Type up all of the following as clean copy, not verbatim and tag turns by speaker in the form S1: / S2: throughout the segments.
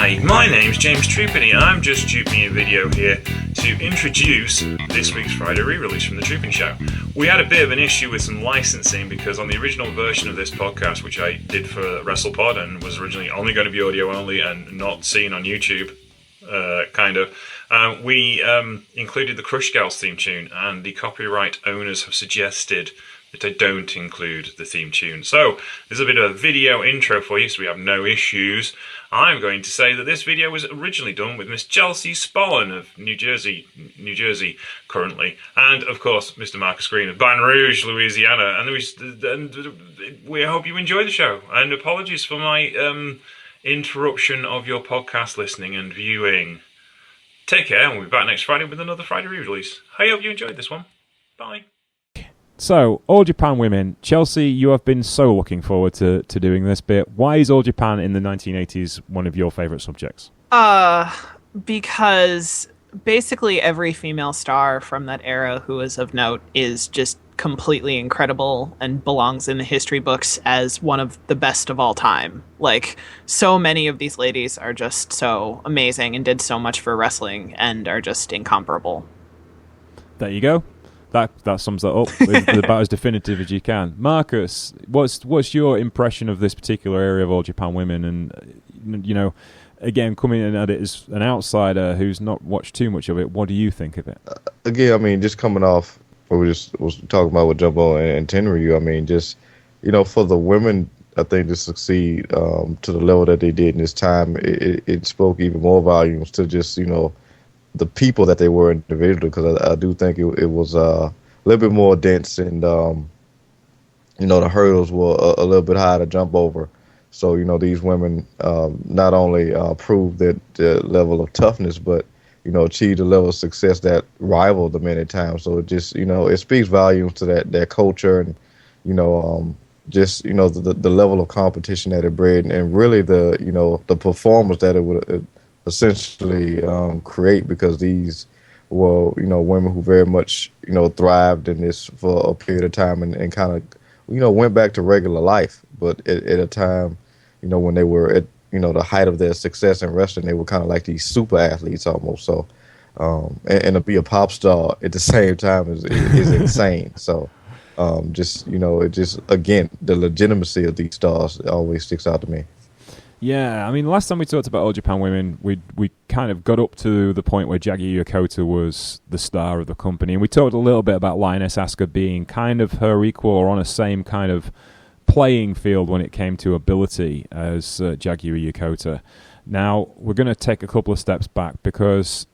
S1: Hi, my name's James Troopany and I'm just shooting a video here to introduce this week's Friday re-release from The Trooping Show. We had a bit of an issue with some licensing because on the original version of this podcast, which I did for WrestlePod and was originally only going to be audio only and not seen on YouTube, we included the Crush Gals theme tune, and the copyright owners have suggested that I don't include the theme tune. So, there's a bit of a video intro for you so we have no issues. I'm going to say that this video was originally done with Miss Chelsea Spollen of New Jersey currently, and of course Mr. Marcus Green of Baton Rouge, Louisiana, and we hope you enjoy the show, and apologies for my interruption of your podcast listening and viewing. Take care, and we'll be back next Friday with another Friday re-release. I hope you enjoyed this one. Bye.
S2: So, All Japan Women. Chelsea, you have been so looking forward to doing this bit. Why is All Japan in the 1980s one of your favourite subjects?
S3: Because basically every female star from that era who is of note is just completely incredible and belongs in the history books as one of the best of all time. Like, so many of these ladies are just so amazing and did so much for wrestling and are just incomparable.
S2: There you go. That sums that up about as definitive as you can. Marcus, what's your impression of this particular area of All Japan Women? And, you know, again, coming in at it as an outsider who's not watched too much of it, what do you think of it?
S4: Again, I mean, just coming off what we just was talking about with Jumbo and Tenryu, I mean, just, you know, for the women, I think to succeed to the level that they did in this time, it spoke even more volumes to just, you know, the people that they were individually, because I do think it was a little bit more dense, and you know, the hurdles were a little bit higher to jump over. So, you know, these women not only proved that the level of toughness, but, you know, achieved a level of success that rivaled them many times. So it just, you know, it speaks volumes to that culture, and, you know, just, you know, the level of competition that it bred, and really the, you know, the performance that it would essentially create, because these were, you know, women who very much, you know, thrived in this for a period of time, and kind of, you know, went back to regular life. But at a time, you know, when they were at, you know, the height of their success in wrestling, they were kind of like these super athletes almost. So, and to be a pop star at the same time is insane. So, just, you know, it just, again, the legitimacy of these stars always sticks out to me.
S2: Yeah, I mean, last time we talked about All Japan Women, we kind of got up to the point where Jaguar Yokota was the star of the company, and we talked a little bit about Lioness Asuka being kind of her equal or on a same kind of playing field when it came to ability as Jaguar Yokota. Now, we're going to take a couple of steps back, because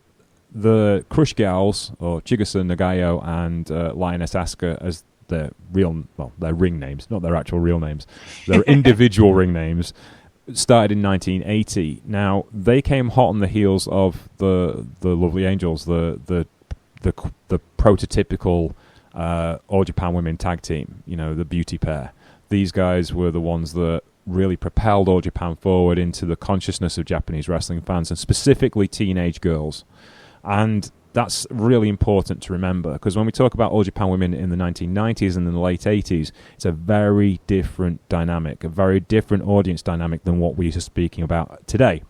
S2: the Crush Gals, or Chigusa Nagayo and Lioness Asuka, as their ring names, not their actual real names, their individual ring names, started in 1980. Now, they came hot on the heels of the Lovely Angels, the prototypical All Japan Women tag team, you know, the beauty pair. These guys were the ones that really propelled All Japan forward into the consciousness of Japanese wrestling fans, and specifically teenage girls. And that's really important to remember, because when we talk about All Japan Women in the 1990s and in the late 80s, it's a very different dynamic, a very different audience dynamic than what we are speaking about today.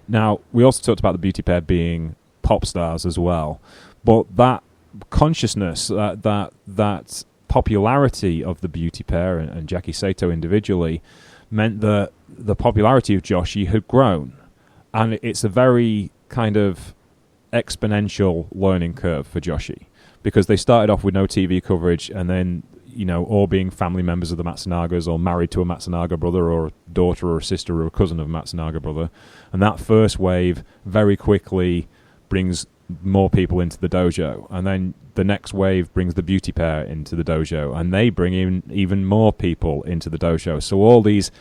S2: Now, we also talked about the beauty pair being pop stars as well, but that consciousness, that popularity of the beauty pair and Jackie Sato individually meant that the popularity of Joshi had grown, and it's a very kind of exponential learning curve for Joshi, because they started off with no TV coverage, and then, you know, all being family members of the Matsunagas, or married to a Matsunaga brother, or a daughter or a sister or a cousin of a Matsunaga brother. And that first wave very quickly brings more people into the dojo, and then the next wave brings the beauty pair into the dojo, and they bring in even more people into the dojo. So all these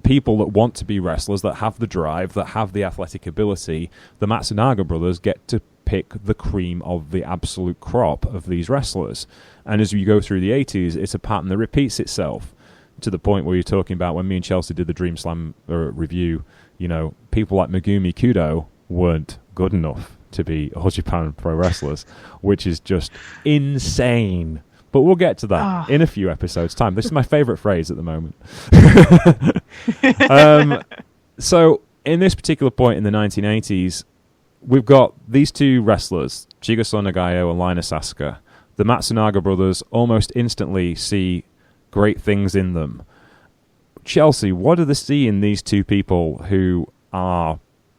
S2: people that want to be wrestlers, that have the drive, that have the athletic ability, the Matsunaga brothers get to pick the cream of the absolute crop of these wrestlers. And as you go through the 80s, it's a pattern that repeats itself, to the point where you're talking about when me and Chelsea did the Dream Slam review, you know, people like Megumi Kudo weren't good enough to be All Japan Pro Wrestlers, which is just insane. But we'll get to that in a few episodes' time. This is my favourite phrase at the moment. So in this particular point in the 1980s, we've got these two wrestlers, Chigusa Nagayo and Linus Asuka. The Matsunaga brothers almost instantly see great things in them. Chelsea, what do they see in these two people who are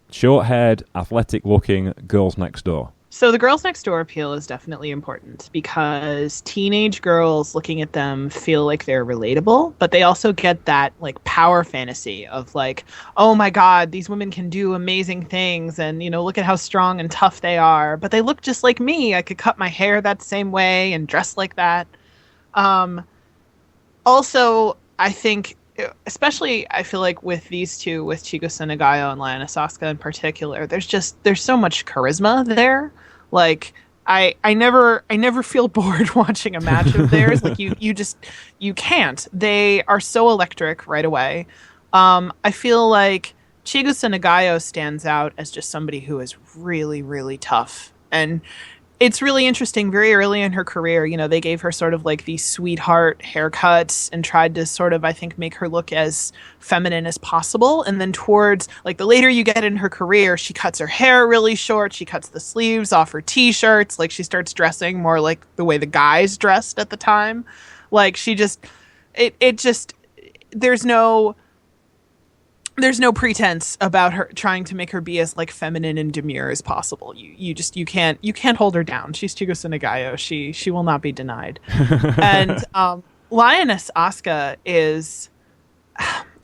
S2: short-haired, athletic-looking girls next door?
S3: So the girls next door appeal is definitely important because teenage girls looking at them feel like they're relatable, but they also get that like power fantasy of like, oh my God, these women can do amazing things. And, you know, look at how strong and tough they are, but they look just like me. I could cut my hair that same way and dress like that. Also, I think, especially I feel like with these two, with Chigusa Nagayo and Linus Asuka in particular, there's so much charisma there. Like I never feel bored watching a match of theirs. Like you can't. They are so electric right away. I feel like Chigusa Nagayo stands out as just somebody who is really, really tough. And it's really interesting. Very early in her career, you know, they gave her sort of like these sweetheart haircuts and tried to sort of, I think, make her look as feminine as possible. And then towards like the later you get in her career, she cuts her hair really short. She cuts the sleeves off her t-shirts. Like she starts dressing more like the way the guys dressed at the time. Like she just, it just, there's no pretense about her trying to make her be as like feminine and demure as possible. You can't hold her down. She's Chigusa Nagayo. She will not be denied. And Lioness Asuka is,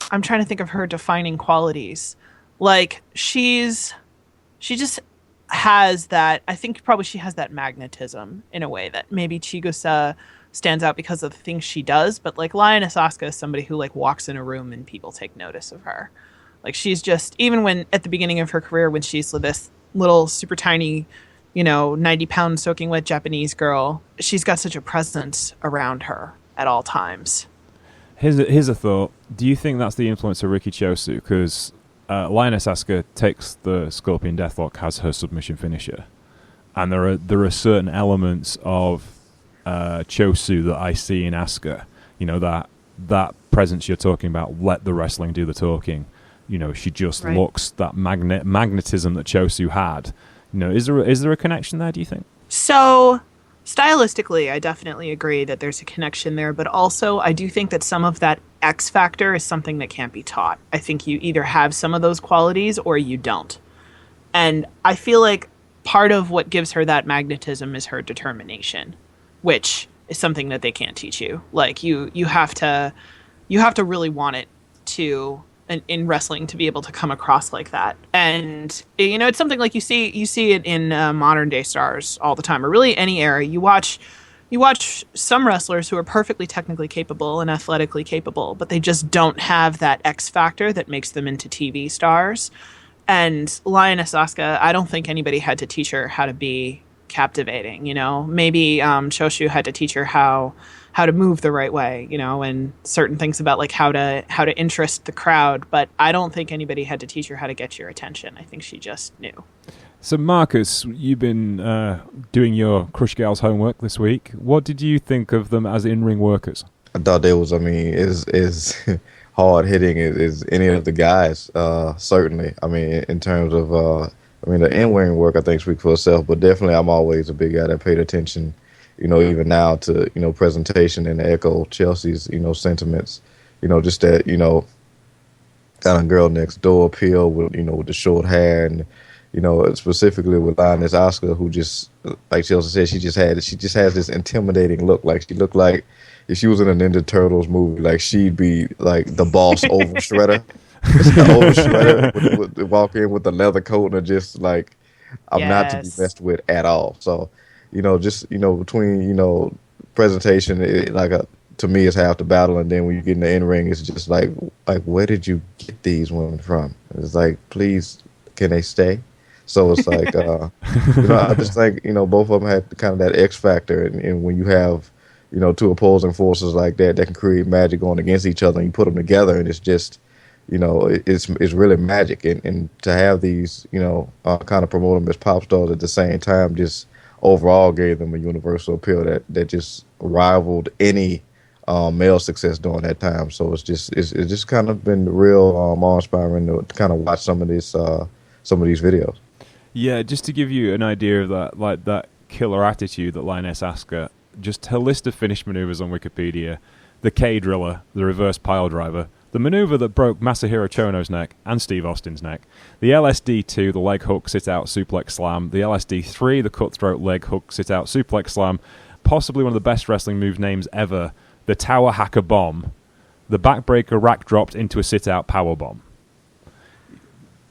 S3: I'm trying to think of her defining qualities. Like she just has that, I think probably she has that magnetism in a way that maybe Chigusa stands out because of the things she does, but like Lioness Asuka is somebody who like walks in a room and people take notice of her. Like she's just, even when at the beginning of her career, when she's this little super tiny, 90-pound soaking wet Japanese girl, she's got such a presence around her at all times.
S2: Here's a thought. Do you think that's the influence of Riki Chosu? Because Lioness Asuka takes the Scorpion Deathlock as her submission finisher. And there are certain elements of Chosu that I see in Asuka. You know, that presence you're talking about, let the wrestling do the talking. You know, she just looks that magnetism that Chosu had. You know, is there a connection there, do you think?
S3: So, stylistically, I definitely agree that there's a connection there, but also I do think that some of that X factor is something that can't be taught. I think you either have some of those qualities or you don't. And I feel like part of what gives her that magnetism is her determination, which is something that they can't teach you. Like you have to really want it to in wrestling to be able to come across like that. And it's something like you see it in modern day stars all the time, or really any era. You watch some wrestlers who are perfectly technically capable and athletically capable, but they just don't have that X factor that makes them into TV stars. And Lioness Asuka, I don't think anybody had to teach her how to be captivating. Maybe Choshu had to teach her how to move the right way, and certain things about like how to interest the crowd. But I don't think anybody had to teach her how to get your attention. I think she just knew.
S2: So Marcus, you've been doing your Crush Gals homework this week. What did you think of them as in-ring workers?
S4: I thought they was, is hard hitting as any of the guys, certainly. I mean, in terms of, the in-ring work, I think speaks for itself, but definitely I'm always a big guy that paid attention, even now to, presentation and echo Chelsea's, sentiments, just that, kind of girl next door appeal with, with the short hair and, specifically with Lioness Asuka, who just, like Chelsea said, she just has this intimidating look. Like she looked like if she was in a Ninja Turtles movie, like she'd be like the boss over Shredder. Over Shredder would walk in with the leather coat and just like, I'm not to be messed with at all. So, between, presentation, to me, it's half the battle. And then when you get in the in-ring, it's just like, where did you get these women from? It's like, please, can they stay? So it's like, I just think, both of them had kind of that X factor. And when you have, two opposing forces like that can create magic going against each other, and you put them together, and it's just, it's really magic. And to have these, kind of promote them as pop stars at the same time, just overall gave them a universal appeal that just rivaled any male success during that time. So it's just kind of been real awe-inspiring to kind of watch some of these videos.
S2: Yeah, just to give you an idea of that, like that killer attitude that Lioness Asuka, just her list of finish maneuvers on Wikipedia: the K-Driller, the reverse pile driver, the maneuver that broke Masahiro Chono's neck and Steve Austin's neck, the LSD-2, the leg hook sit-out suplex slam, the LSD-3, the cutthroat leg hook sit-out suplex slam, possibly one of the best wrestling move names ever, the Tower Hacker Bomb, the backbreaker rack dropped into a sit-out power bomb.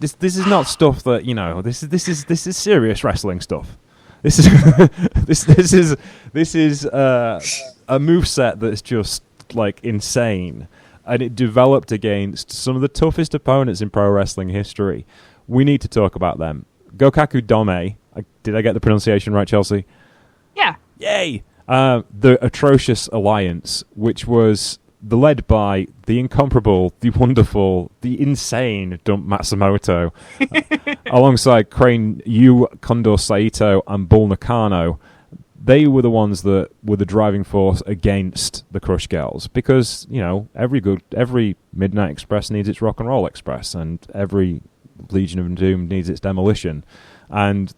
S2: This is not stuff that, you know. This is serious wrestling stuff. This is this is a moveset that's just like insane, and it developed against some of the toughest opponents in pro wrestling history. We need to talk about them. Gokuaku Domei. Did I get the pronunciation right, Chelsea?
S3: Yeah.
S2: Yay! The Atrocious Alliance, which was led by the incomparable, the wonderful, the insane Dump Matsumoto, alongside Crane Yu, Kondo Saito, and Bull Nakano. They were the ones that were the driving force against the Crush Girls, because, you know, every Midnight Express needs its Rock and Roll Express, and every Legion of Doom needs its Demolition. And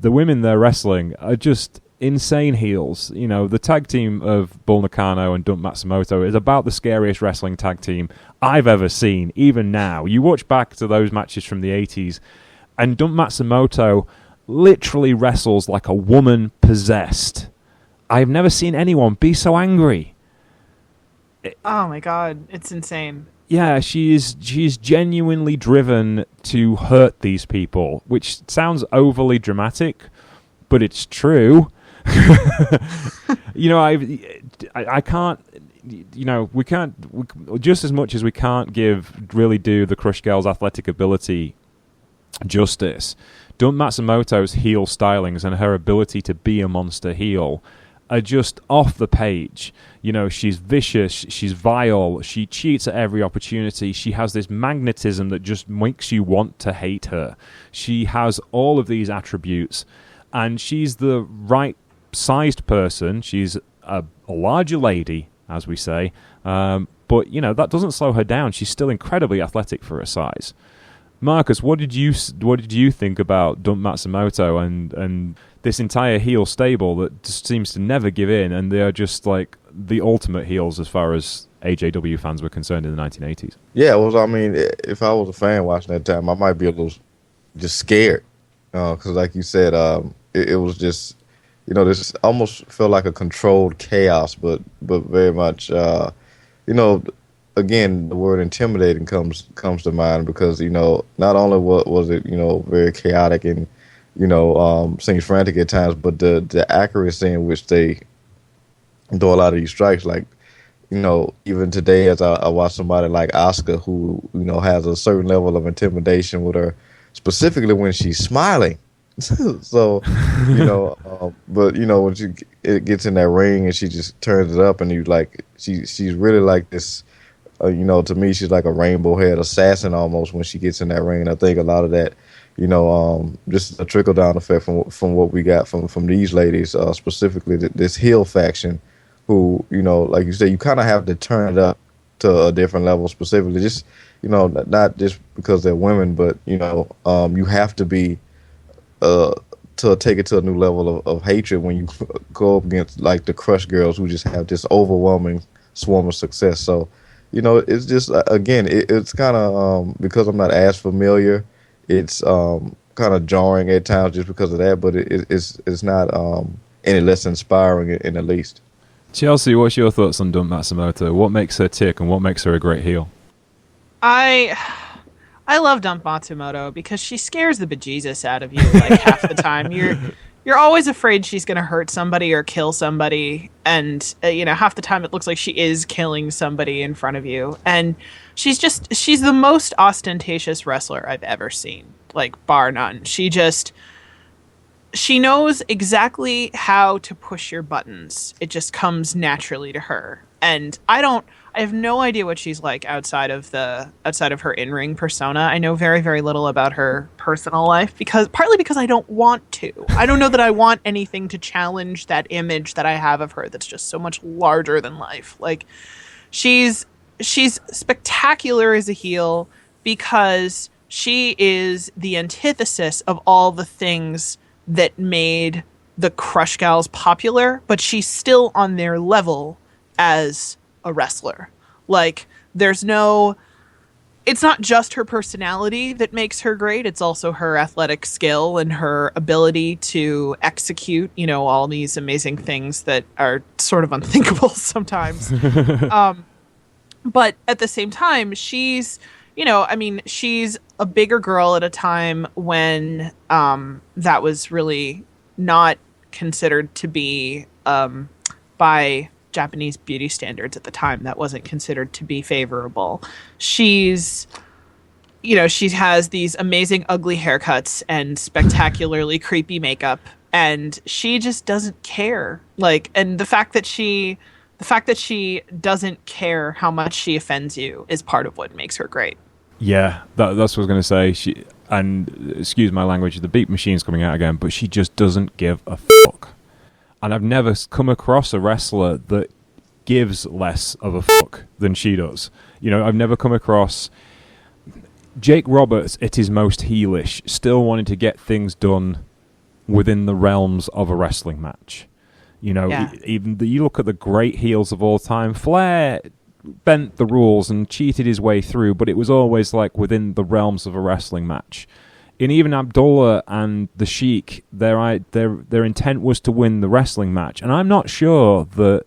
S2: the women they're wrestling are just insane heels. You know, the tag team of Bull Nakano and Dump Matsumoto is about the scariest wrestling tag team I've ever seen, even now. You watch back to those matches from the 80s, and Dump Matsumoto literally wrestles like a woman possessed. I've never seen anyone be so angry.
S3: Oh my god, it's insane.
S2: Yeah, she's genuinely driven to hurt these people, which sounds overly dramatic, but it's true. You know, I can't. You know, we can't. Just as much as we can't really do the Crush Girls' athletic ability justice, Dump Matsumoto's heel stylings and her ability to be a monster heel are just off the page. You know, she's vicious, she's vile, she cheats at every opportunity, she has this magnetism that just makes you want to hate her. She has all of these attributes, and she's the right-sized person. She's a larger lady, as we say, but, you know, that doesn't slow her down. She's still incredibly athletic for her size. Marcus, what did you think about Dump Matsumoto and this entire heel stable that just seems to never give in, and they are just like the ultimate heels as far as AJW fans were concerned in the 1980s?
S4: Yeah, well, I mean, if I was a fan watching that time, I might be a little just scared, because like you said, it was just, you know, this almost felt like a controlled chaos, but very much, you know. Again, the word intimidating comes to mind, because, you know, not only was it, you know, very chaotic and, you know, seems frantic at times, but the accuracy in which they do a lot of these strikes, like, you know, even today as I watch somebody like Asuka, who, you know, has a certain level of intimidation with her, specifically when she's smiling. So, you know, but, you know, when it gets in that ring and she just turns it up, and you like, she's really like this. You know, to me, she's like a rainbow-haired assassin almost when she gets in that ring. And I think a lot of that, you know, just a trickle-down effect from what we got from these ladies, specifically this heel faction, who, you know, like you said, you kind of have to turn it up to a different level, specifically just, you know, not just because they're women, but, you know, you have to be to take it to a new level of hatred when you go up against, like, the Crush Girls, who just have this overwhelming swarm of success. So, you know, it's just, again, it's kind of, because I'm not as familiar, it's kind of jarring at times just because of that, but it's not any less inspiring in the least.
S2: Chelsea, what's your thoughts on Dump Matsumoto? What makes her tick, and what makes her a great heel?
S3: I love Dump Matsumoto because she scares the bejesus out of you like half the time. You're always afraid she's going to hurt somebody or kill somebody. And, you know, half the time it looks like she is killing somebody in front of you. And she's the most ostentatious wrestler I've ever seen, like, bar none. She knows exactly how to push your buttons. It just comes naturally to her. And I don't I have no idea what she's like outside of her in-ring persona. I know very, very little about her personal life partly because I don't want to. I don't know that I want anything to challenge that image that I have of her that's just so much larger than life. Like, she's spectacular as a heel because she is the antithesis of all the things that made the Crush Gals popular, but she's still on their level as a wrestler. Like, it's not just her personality that makes her great, it's also her athletic skill and her ability to execute, all these amazing things that are sort of unthinkable sometimes. But at the same time, she's she's a bigger girl at a time when that was really not considered to be, by Japanese beauty standards at the time, that wasn't considered to be favorable. She has these amazing ugly haircuts and spectacularly creepy makeup, and she just doesn't care. Like, and the fact that she doesn't care how much she offends you is part of what makes her great.
S2: Yeah, that's what I was going to say. And excuse my language, the beep machine's coming out again, but she just doesn't give a fuck. And I've never come across a wrestler that gives less of a fuck than she does. I've never come across Jake Roberts at his most heelish, still wanting to get things done within the realms of a wrestling match. Even you look at the great heels of all time, Flair bent the rules and cheated his way through, but it was always like within the realms of a wrestling match. And even Abdullah and the Sheik, their intent was to win the wrestling match. And I'm not sure that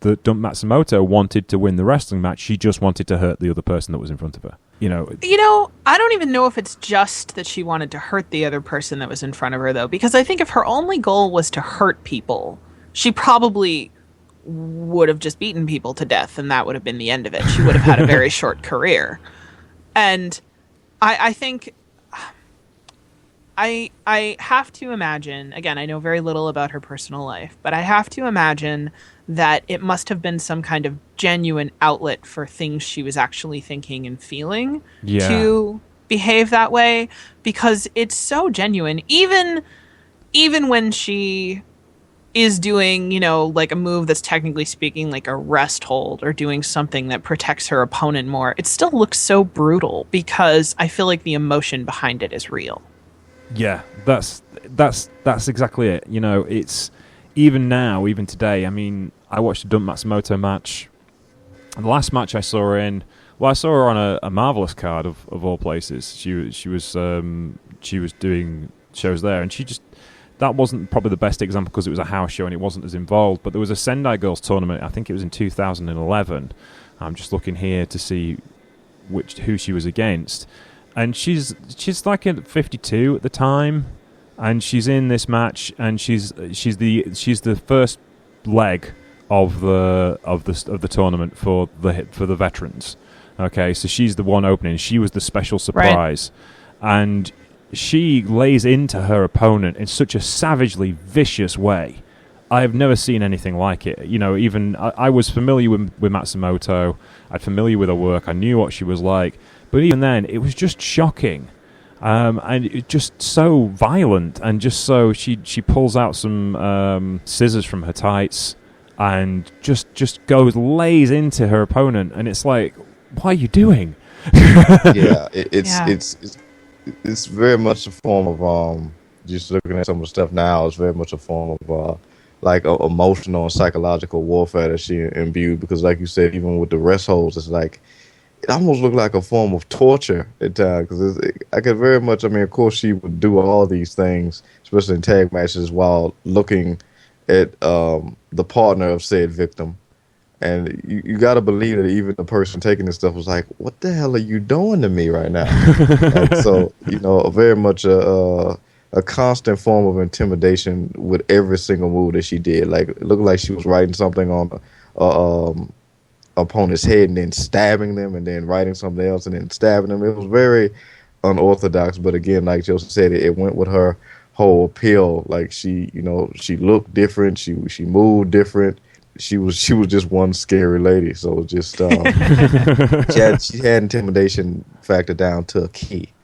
S2: Dump Matsumoto wanted to win the wrestling match. She just wanted to hurt the other person that was in front of her.
S3: I don't even know if it's just that she wanted to hurt the other person that was in front of her, though, because I think if her only goal was to hurt people, she probably would have just beaten people to death, and that would have been the end of it. She would have had a very short career. And I think I have to imagine, again, I know very little about her personal life, but I have to imagine that it must have been some kind of genuine outlet for things she was actually thinking and feeling to behave that way, because it's so genuine. Even when she is doing, like a move that's technically speaking like a rest hold or doing something that protects her opponent more, it still looks so brutal because I feel like the emotion behind it is real.
S2: Yeah, that's exactly it. It's even today. I mean, I watched a Dump Matsumoto match. And the last match I saw her in, I saw her on a Marvelous card of all places. She was doing shows there, and that wasn't probably the best example because it was a house show and it wasn't as involved. But there was a Sendai Girls tournament. I think it was in 2011. I'm just looking here to see who she was against. And she's like at 52 at the time, and she's in this match, and she's the first leg of the tournament for the veterans. Okay, so she's the one opening. She was the special surprise, right. And she lays into her opponent in such a savagely vicious way. I have never seen anything like it. Even I was familiar with Matsumoto. I'm familiar with her work. I knew what she was like. But even then, it was just shocking, and it just so violent, and just so she pulls out some scissors from her tights, and just lays into her opponent, and it's like, what are you doing?
S4: It's very much a form of just looking at some of the stuff now. It's very much a form of like emotional and psychological warfare that she imbued, because, like you said, even with the rest holds, it's like, it almost looked like a form of torture at times, because I could very much, of course she would do all these things, especially in tag matches, while looking at the partner of said victim. And you got to believe that even the person taking this stuff was like, what the hell are you doing to me right now? And so, very much a constant form of intimidation with every single move that she did. Like, it looked like she was writing something on opponent's head and then stabbing them, and then writing something else and then stabbing them. It was very unorthodox, but again, like Josie said, it went with her whole appeal. Like, she looked different, she moved different, she was just one scary lady. So just she had intimidation factor down to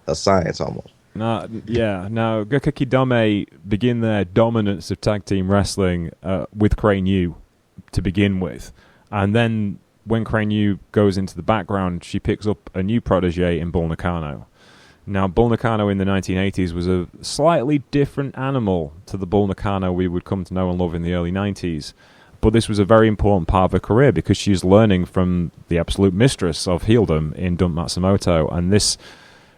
S4: a science almost.
S2: Now, Gokuaku Domei begin their dominance of tag team wrestling with Crane Yu to begin with, and then when Crane Yu goes into the background, she picks up a new protege in Bull Nakano. Now, Bull Nakano in the 1980s was a slightly different animal to the Bull Nakano we would come to know and love in the early 90s. But this was a very important part of her career because she's learning from the absolute mistress of heeldom in Dump Matsumoto. And this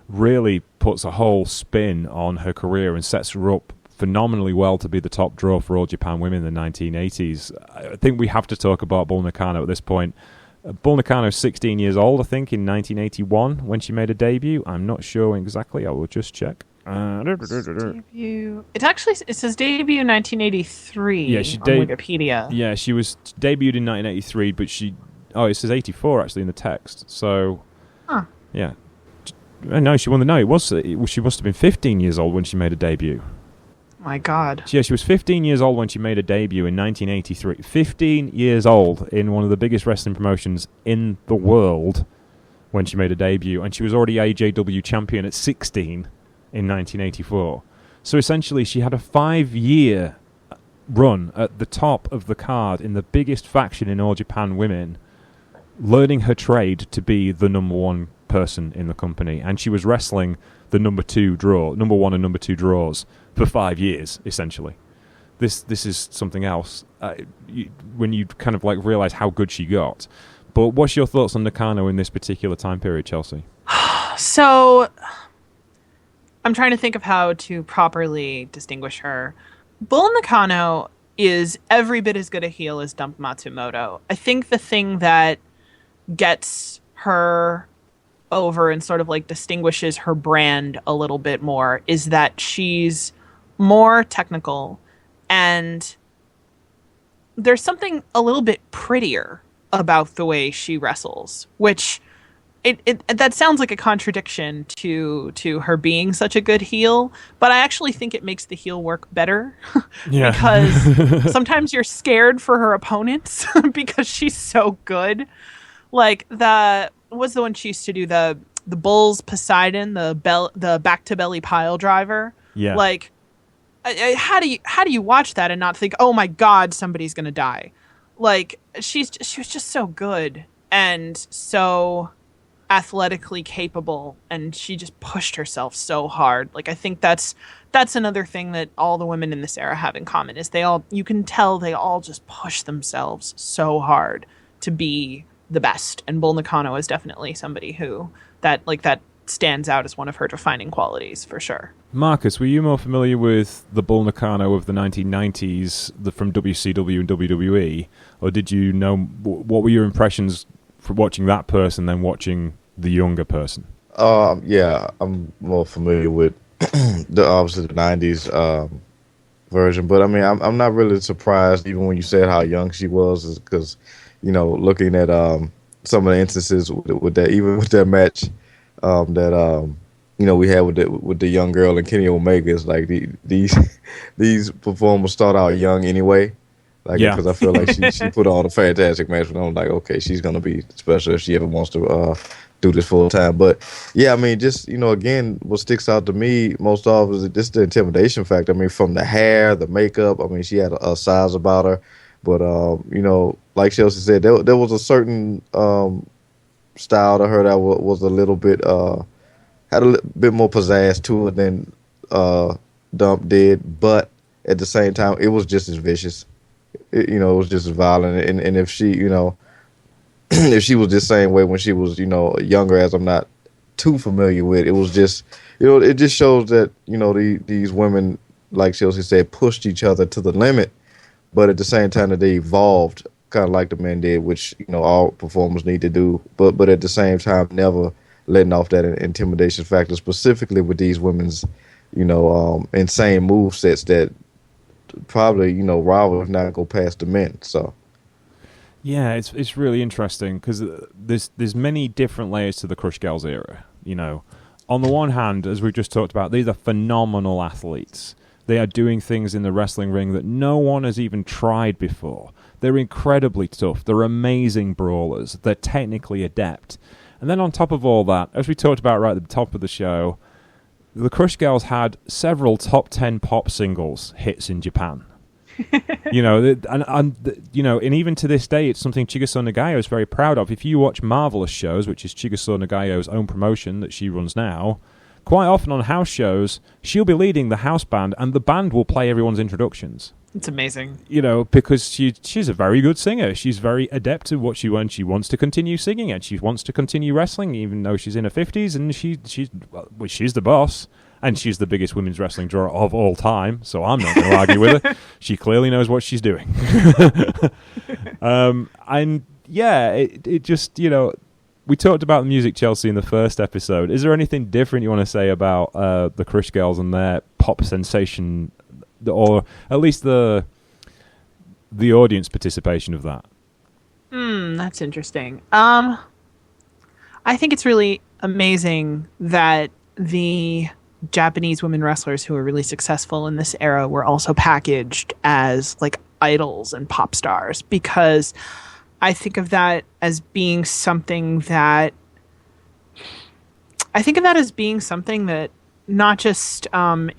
S2: really puts a whole spin on her career and sets her up phenomenally well to be the top draw for All Japan Women in the 1980s. I think we have to talk about Bull Nakano at this point. Bull Nakano is 16 years old, I think, in 1981 when she made a debut. I'm not sure exactly. I will just check.
S3: Debut. It says debut in 1983
S2: on
S3: Wikipedia.
S2: Yeah, she was debuted in 1983, but it says 84 actually in the text. So, yeah. No, she won the no. She must have been 15 years old when she made a debut.
S3: My God.
S2: Yeah, she was 15 years old when she made a debut in 1983. 15 years old in one of the biggest wrestling promotions in the world when she made a debut, and she was already AJW champion at 16 in 1984. So essentially, she had a 5-year run at the top of the card in the biggest faction in All Japan Women, learning her trade to be the number one person in the company, and she was wrestling the number one and number two draws for 5 years, essentially. This is something else when you kind of like realize how good she got. But what's your thoughts on Nakano in this particular time period, Chelsea?
S3: So, I'm trying to think of how to properly distinguish her. Bull Nakano is every bit as good a heel as Dump Matsumoto. I think the thing that gets her over and sort of like distinguishes her brand a little bit more is that she's more technical, and there's something a little bit prettier about the way she wrestles, which that sounds like a contradiction to her being such a good heel, but I actually think it makes the heel work better.
S2: Yeah.
S3: Because sometimes you're scared for her opponents because she's so good. Like what was the one she used to do, the Bulls Poseidon, the back to belly pile driver.
S2: Yeah.
S3: Like, how do you watch that and not think, oh my God, somebody's gonna die? Like, she was just so good and so athletically capable, and she just pushed herself so hard. Like, I think that's another thing that all the women in this era have in common is you can tell they all just push themselves so hard to be the best. And Bull Nakano is definitely somebody who that stands out as one of her defining qualities for sure.
S2: Marcus, were you more familiar with the Bull Nakano of the 1990s from WCW and WWE, or did you know what were your impressions from watching that person than watching the younger person?
S4: Yeah, I'm more familiar with obviously the 90s version, but I mean, I'm not really surprised even when you said how young she was, because looking at some of the instances with that, even with that match that we had with the young girl and Kenny Omega, is like these performers start out young anyway. Like,
S2: yeah.
S4: Because I feel like she put on a fantastic match, and I'm like, okay, she's gonna be special if she ever wants to do this full time. But yeah, I mean, just again, what sticks out to me most often is just the intimidation factor. I mean, from the hair, the makeup. I mean, she had a size about her, but like Chelsea said, there was a certain style to her that was a little bit had a little bit more pizzazz to it than Dump did, but at the same time, it was just as vicious. It was just as violent, and if she, if she was the same way when she was, younger, as I'm not too familiar with, it was just, it just shows that, these women, like Chelsea said, pushed each other to the limit, but at the same time that they evolved, kind of like the men did, which, all performers need to do, but at the same time, never letting off that intimidation factor, specifically with these women's, insane move sets that probably, rival if not go past the men. So
S2: yeah, it's really interesting because there's many different layers to the Crush Gals era. On the one hand, as we've just talked about, these are phenomenal athletes. They are doing things in the wrestling ring that no one has even tried before. They're incredibly tough. They're amazing brawlers. They're technically adept. And then on top of all that, as we talked about right at the top of the show, the Crush Girls had several top 10 pop singles hits in Japan. You know, and even to this day, it's something Chigusa Nagayo is very proud of. If you watch Marvelous Shows, which is Chigusa Nagayo's own promotion that she runs now, quite often on house shows, she'll be leading the house band, and the band will play everyone's introductions.
S3: It's amazing.
S2: You know, because she's a very good singer. She's very adept at what she wants. She wants to continue singing, and she wants to continue wrestling, even though she's in her 50s, and she's the boss. And she's the biggest women's wrestling draw of all time, so I'm not going to argue with her. She clearly knows what she's doing. And yeah, it just, you know, we talked about the music, Chelsea, in the first episode. Is there anything different you want to say about the Crush Girls and their pop sensation, or at least the audience participation of that?
S3: That's interesting. I think it's really amazing that the Japanese women wrestlers who were really successful in this era were also packaged as like idols and pop stars, because I think of that as being something that not just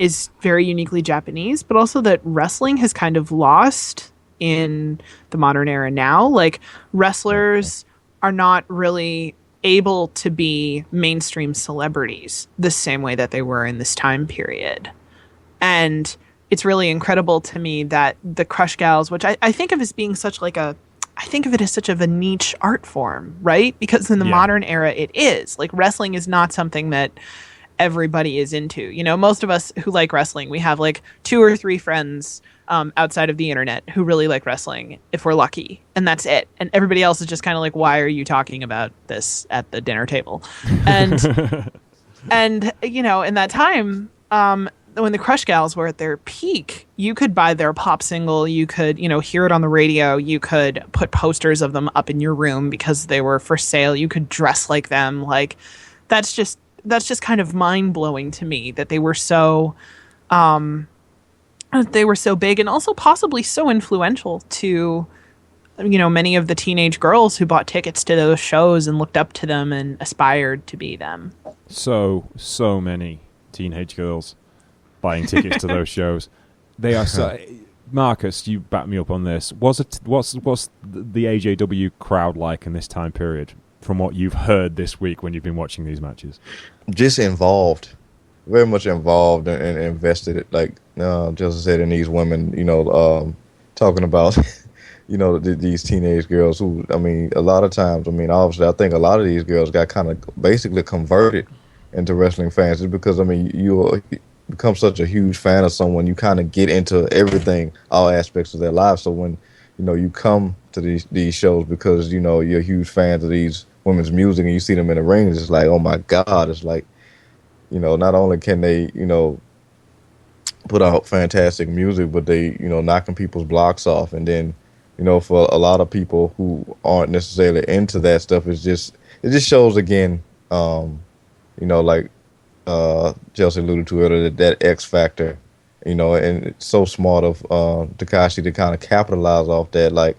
S3: is very uniquely Japanese, but also that wrestling has kind of lost in the modern era now. Like, wrestlers are not really able to be mainstream celebrities the same way that they were in this time period. And it's really incredible to me that the Crush Gals, which I think of as being such like I think of it as such of a niche art form, right? Because in the modern era, it is. Like, wrestling is not something that everybody is into. You know, most of us who like wrestling, we have like 2 or 3 friends outside of the internet who really like wrestling, if we're lucky, and that's it. And everybody else is just kind of like, why are you talking about this at the dinner table? And and you know, in that time, when the Crush Gals were at their peak, you could buy their pop single, you could, you know, hear it on the radio, you could put posters of them up in your room because they were for sale, you could dress like them. Like, that's just kind of mind-blowing to me that they were so big, and also possibly so influential to, you know, many of the teenage girls who bought tickets to those shows and looked up to them and aspired to be them. So
S2: many teenage girls buying tickets to those shows. They are so... Marcus, you back me up on this. What's the AJW crowd like in this time period, from what you've heard this week when you've been watching these matches? Just
S4: involved. Very much involved and invested, like Joseph said, in these women, you know, talking about, you know, these teenage girls who, I mean, a lot of times, I mean, obviously, I think a lot of these girls got kind of basically converted into wrestling fans, just because, I mean, you become such a huge fan of someone, you kind of get into everything, all aspects of their lives. So when, you know, you come to these shows because, you know, you're huge fans of these women's music and you see them in the ring, it's like, oh my God, it's like, you know, not only can they, you know, put out fantastic music, but they, you know, knocking people's blocks off. And then, you know, for a lot of people who aren't necessarily into that stuff, it just shows again, you know, like Chelsea alluded to earlier, that X factor, you know, and it's so smart of Takashi to kind of capitalize off that. Like,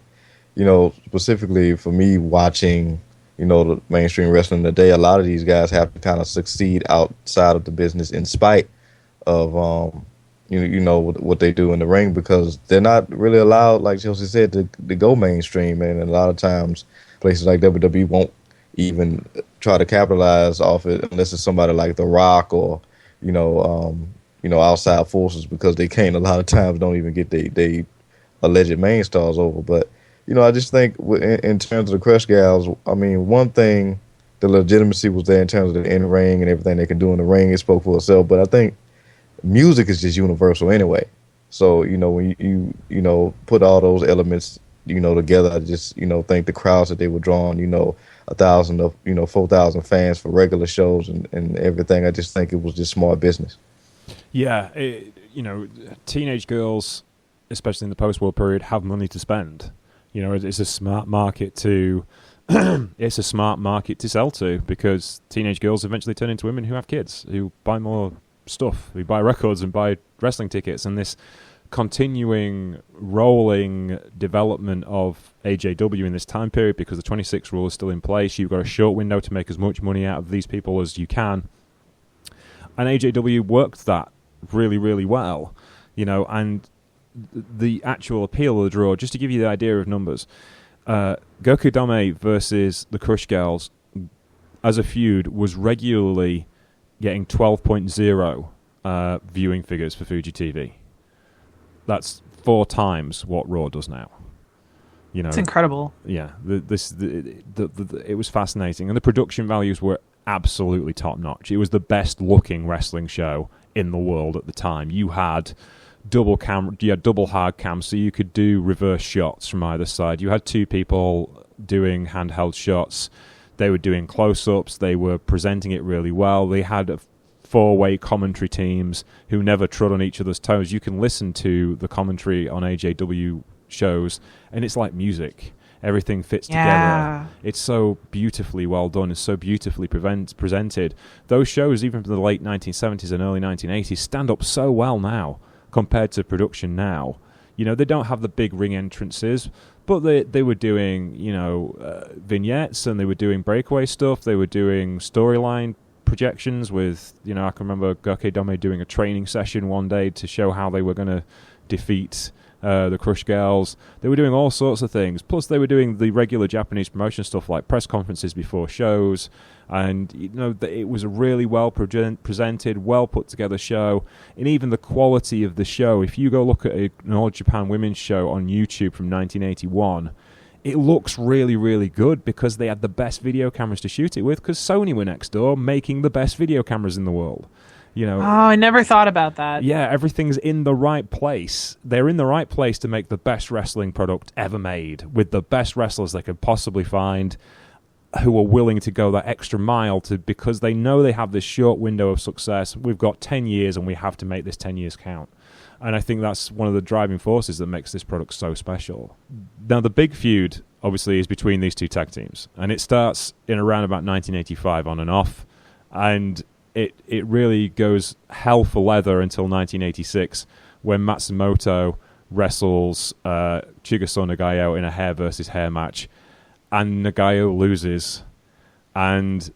S4: you know, specifically for me watching, you know, the mainstream wrestling today, a lot of these guys have to kind of succeed outside of the business in spite of, you know, what they do in the ring, because they're not really allowed, like Chelsea said, to go mainstream. And a lot of times places like WWE won't even try to capitalize off it unless it's somebody like The Rock or, you know, outside forces, because they can't, a lot of times, don't even get they alleged main stars over. But, you know, I just think in terms of the Crush Gals, I mean, one thing, the legitimacy was there in terms of the in-ring and everything they can do in the ring. It spoke for itself. But I think music is just universal anyway. So, you know, when you know, put all those elements, you know, together, I just, you know, think the crowds that they were drawing, you know, 1,000 of, you know, 4,000 fans for regular shows and everything. I just think it was just smart business.
S2: Yeah, you know, teenage girls, especially in the post-war period, have money to spend. You know, it's a smart market to sell to, because teenage girls eventually turn into women who have kids, who buy more stuff, who buy records and buy wrestling tickets, and this continuing rolling development of AJW in this time period, because the 26 rule is still in place. You've got a short window to make as much money out of these people as you can. And AJW worked that really, really well, and the actual appeal of the draw, just to give you the idea of numbers, Gokuaku Domei versus the Crush Girls as a feud was regularly getting 12.0 viewing figures for Fuji TV. That's 4 times what Raw does now.
S3: It's incredible.
S2: Yeah, it was fascinating, and the production values were absolutely top notch. It was the best looking wrestling show in the world at the time. You had double hard cam, so you could do reverse shots from either side. You had 2 people doing handheld shots. They were doing close-ups. They were presenting it really well. They had 4-way commentary teams who never trod on each other's toes. You can listen to the commentary on AJW shows, and it's like music. Everything fits together. It's so beautifully well done. It's so beautifully presented. Those shows, even from the late 1970s and early 1980s, stand up so well now compared to production now. They don't have the big ring entrances, but they were doing, vignettes, and they were doing breakaway stuff. They were doing storyline projections with, I can remember Gokuaku Domei doing a training session one day to show how they were going to defeat the Crush Girls. They were doing all sorts of things. Plus, they were doing the regular Japanese promotion stuff like press conferences before shows. And, it was a really well presented, well put together show. And even the quality of the show, if you go look at an All Japan Women's show on YouTube from 1981, it looks really, really good because they had the best video cameras to shoot it with, because Sony were next door making the best video cameras in the world.
S3: Oh, I never thought about that.
S2: Yeah, everything's in the right place. They're in the right place to make the best wrestling product ever made, with the best wrestlers they could possibly find, who are willing to go that extra mile because they know they have this short window of success. We've got 10 years, and we have to make this 10 years count. And I think that's one of the driving forces that makes this product so special. Now, the big feud, obviously, is between these 2 tag teams. And it starts in around about 1985 on and off. And it really goes hell for leather until 1986, when Matsumoto wrestles Chigusa Nagayo in a hair versus hair match. And Nagayo loses. And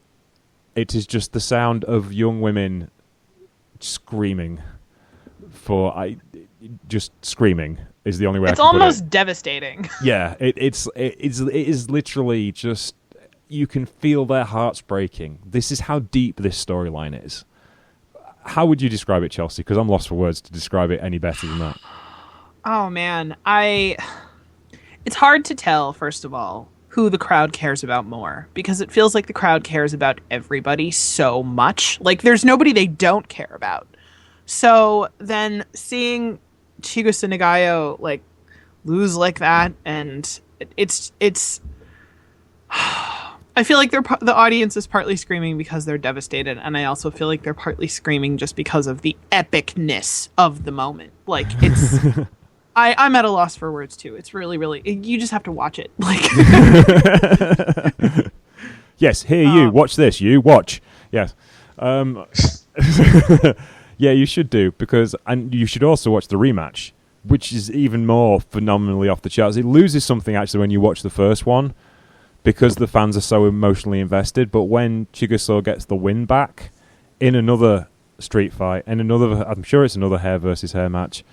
S2: it is just the sound of young women screaming. Just screaming is the only way I can put it.
S3: It's almost devastating.
S2: Yeah, it is literally just, you can feel their hearts breaking. This is how deep this storyline is. How would you describe it, Chelsea? Because I'm lost for words to describe it any better than that.
S3: Oh, man. It's hard to tell, first of all, who the crowd cares about more, because it feels like the crowd cares about everybody so much. Like, there's nobody they don't care about. So then seeing Chigusa Nagayo lose like that, and it's I feel like the audience is partly screaming because they're devastated, and I also feel like they're partly screaming just because of the epicness of the moment. It's I'm at a loss for words too. It's really, really, you just have to watch it.
S2: Yes, here you watch this. You watch. Yes. Yeah, you should do, and you should also watch the rematch, which is even more phenomenally off the charts. It loses something actually when you watch the first one, because the fans are so emotionally invested. But when Chigusa gets the win back in another street fight, and I'm sure it's another hair versus hair match,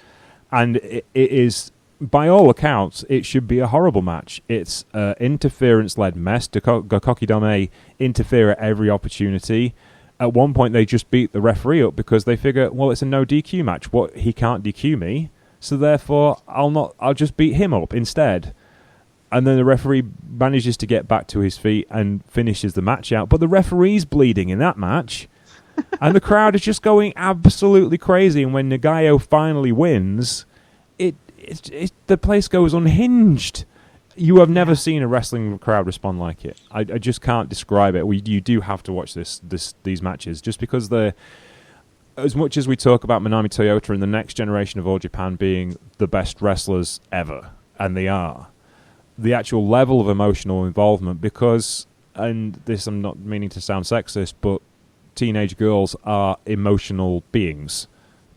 S2: and it is, by all accounts, it should be a horrible match. It's an interference-led mess. Gokuaku Domei interfere at every opportunity. At one point, they just beat the referee up because they figure, well, it's a no DQ match. He can't DQ me, so therefore I'll just beat him up instead. And then the referee manages to get back to his feet and finishes the match out. But the referee's bleeding in that match, and the crowd is just going absolutely crazy. And when Nagayo finally wins, the place goes unhinged. You have never seen a wrestling crowd respond like it. I just can't describe it. You do have to watch these matches, just because they're, as much as we talk about Manami Toyota and the next generation of All Japan being the best wrestlers ever, and they are, the actual level of emotional involvement, because, and this I'm not meaning to sound sexist, but teenage girls are emotional beings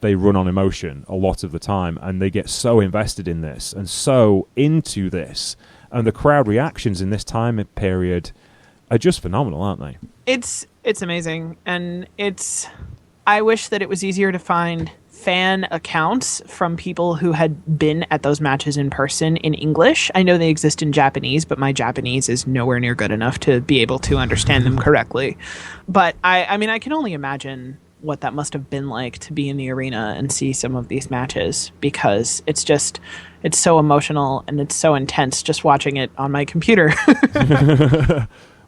S2: they run on emotion a lot of the time, and they get so invested in this and so into this, and the crowd reactions in this time period are just phenomenal, aren't they?
S3: It's amazing, and I wish that it was easier to find fan accounts from people who had been at those matches in person in English. I know they exist in Japanese, but my Japanese is nowhere near good enough to be able to understand them correctly. But I mean, I can only imagine what that must have been like to be in the arena and see some of these matches, because it's so emotional and it's so intense just watching it on my computer.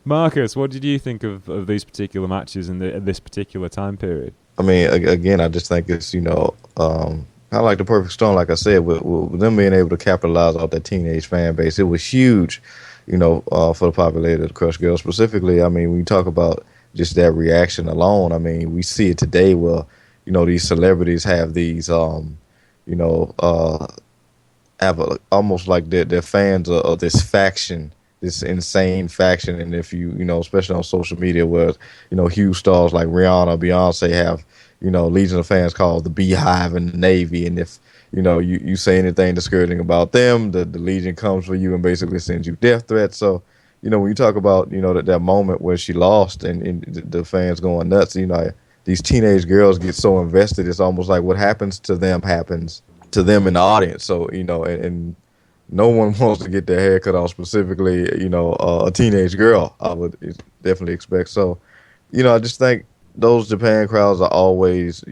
S2: Marcus, what did you think of these particular matches in this particular time period?
S4: I mean, again, I just think it's, kind of like the perfect storm, like I said, with them being able to capitalize off that teenage fan base. It was huge, for the popularity of the Crush Girls specifically. I mean, when you talk about just that reaction alone, I mean, we see it today where, these celebrities have these, have almost like they're fans of this faction, this insane faction. And if you, especially on social media where, huge stars like Rihanna, Beyonce have, legion of fans called the Beehive and the Navy. And if, you say anything discouraging about them, the legion comes for you and basically sends you death threats. So, when you talk about, that moment where she lost and the fans going nuts, these teenage girls get so invested. It's almost like what happens to them in the audience. So, and no one wants to get their hair cut off, specifically, a teenage girl, I would definitely expect. So, I just think those Japan crowds are always,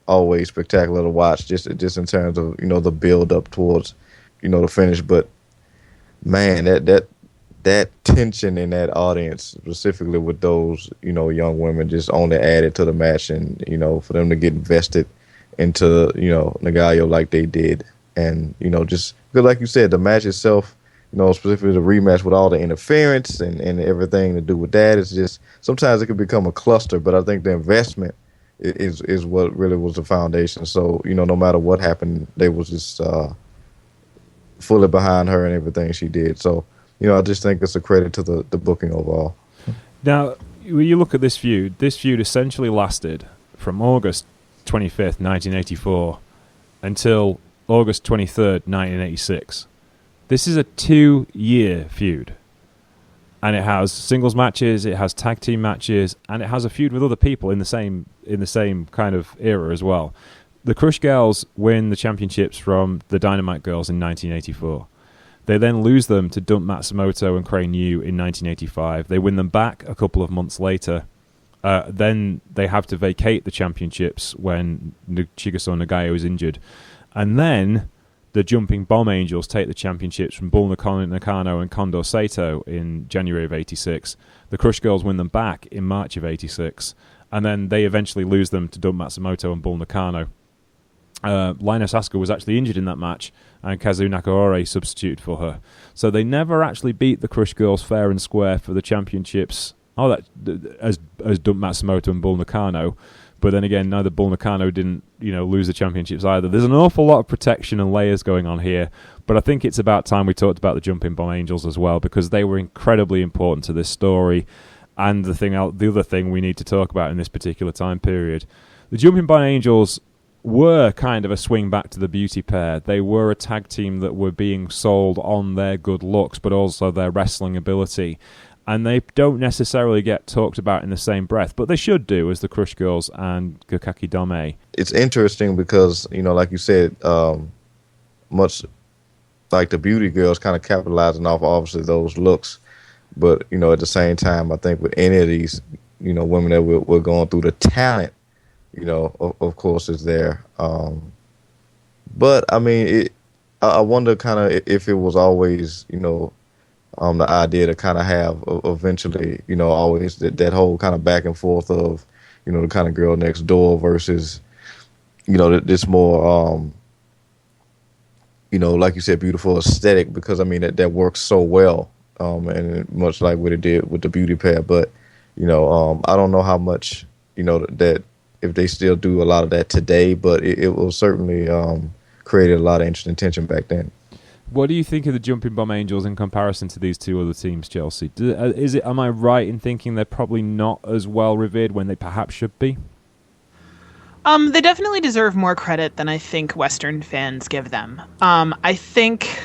S4: always spectacular to watch, just in terms of, the build up towards, the finish. But man, that tension in that audience, specifically with those, young women, just only added to the match. And, for them to get invested into, Nagayo like they did. And, just because, like you said, the match itself, specifically the rematch with all the interference and everything to do with that, it's just sometimes it can become a cluster. But I think the investment is what really was the foundation. So, no matter what happened, they was just fully behind her and everything she did. So, I just think it's a credit to the booking overall.
S2: Now, when you look at this feud essentially lasted from August 25th, 1984 until August 23rd, 1986. This is a 2-year feud. And it has singles matches, it has tag team matches, and it has a feud with other people in the same kind of era as well. The Crush Girls win the championships from the Dynamite Girls in 1984. They then lose them to Dump Matsumoto and Crane Yu in 1985. They win them back a couple of months later. Then they have to vacate the championships when Shigesato Nagayo is injured. And then the Jumping Bomb Angels take the championships from Bull Nakano and Kondo Sato in January of 86. The Crush Girls win them back in March of 86. And then they eventually lose them to Dump Matsumoto and Bull Nakano. Linus Asuka was actually injured in that match, and Kazu Nakaore substituted for her. So they never actually beat the Crush Girls fair and square for the championships as Dump Matsumoto and Bull Nakano. But then again, neither Bull Nakano didn't, lose the championships either. There's an awful lot of protection and layers going on here, but I think it's about time we talked about the Jumping Bomb Angels as well, because they were incredibly important to this story. And the other thing we need to talk about in this particular time period, the Jumping Bomb Angels were kind of a swing back to the beauty pair. They were a tag team that were being sold on their good looks, but also their wrestling ability. And they don't necessarily get talked about in the same breath, but they should do as the Crush Girls and Gokuaku Domei.
S4: It's interesting because, like you said, much like the Beauty Girls kind of capitalizing off, obviously, those looks. But, at the same time, I think with any of these, women that we're going through, the talent, of course, is there. But, I mean, I wonder kind of if it was always, the idea to kind of have eventually, always that whole kind of back and forth of, the kind of girl next door versus, this more, like you said, beautiful aesthetic, because I mean that works so well, and much like what it did with the beauty pair. But I don't know how much that if they still do a lot of that today, but it will certainly create a lot of interesting tension back then.
S2: What do you think of the Jumping Bomb Angels in comparison to these two other teams, Chelsea? Am I right in thinking they're probably not as well revered when they perhaps should be?
S3: They definitely deserve more credit than I think Western fans give them. I think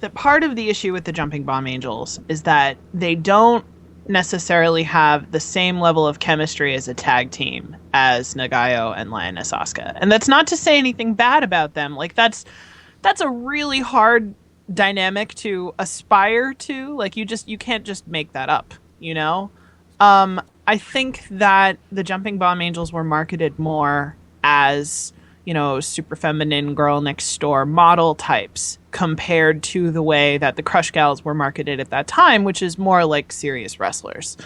S3: that part of the issue with the Jumping Bomb Angels is that they don't necessarily have the same level of chemistry as a tag team as Nagayo and Lioness Asuka. And that's not to say anything bad about them. Like, that's a really hard dynamic to aspire to. Like, you can't just make that up, you know? I think that the Jumping Bomb Angels were marketed more as, you know, super feminine girl next door model types compared to the way that the Crush Gals were marketed at that time, which is more like serious wrestlers.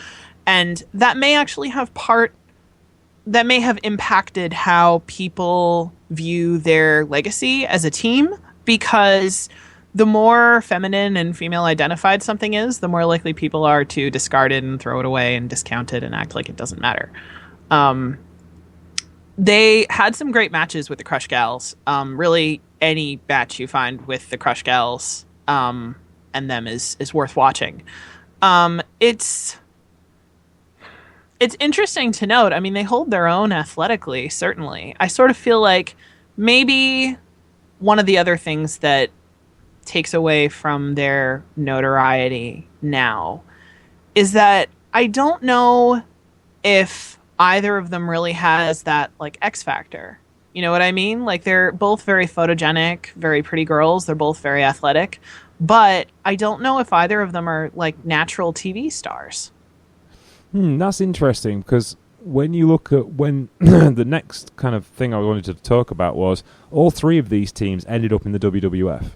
S3: And that may actually have impacted how people view their legacy as a team, because the more feminine and female identified something is, the more likely people are to discard it and throw it away and discount it and act like it doesn't matter. They had some great matches with the Crush Gals. Really, any match you find with the Crush Gals and them is worth watching. It's interesting to note. I mean, they hold their own athletically, certainly. I sort of feel like maybe one of the other things that takes away from their notoriety now is that I don't know if either of them really has that, like, X factor. You know what I mean? Like, they're both very photogenic, very pretty girls. They're both very athletic. But I don't know if either of them are, like, natural TV stars.
S2: That's interesting, because when you look at the next kind of thing I wanted to talk about was all three of these teams ended up in the WWF.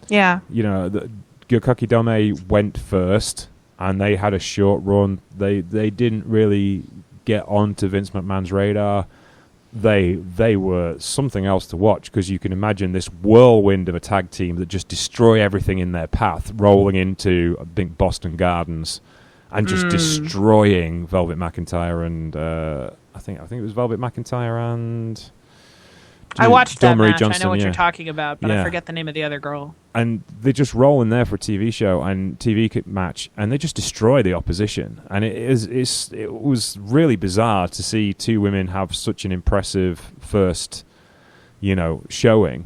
S3: Yeah.
S2: You know, the Gokuaku Domei went first, and they had a short run. They didn't really get onto Vince McMahon's radar. They were something else to watch, because you can imagine this whirlwind of a tag team that just destroy everything in their path, rolling into, I think, Boston Gardens, and just destroying Velvet McIntyre and I think it was Velvet McIntyre and
S3: I watched that match.
S2: Johnson,
S3: I know what
S2: yeah.
S3: you're talking about, but I forget the name of the other girl.
S2: And they just roll in there for a TV show and TV match, and they just destroy the opposition. And it was really bizarre to see two women have such an impressive first, you know, showing.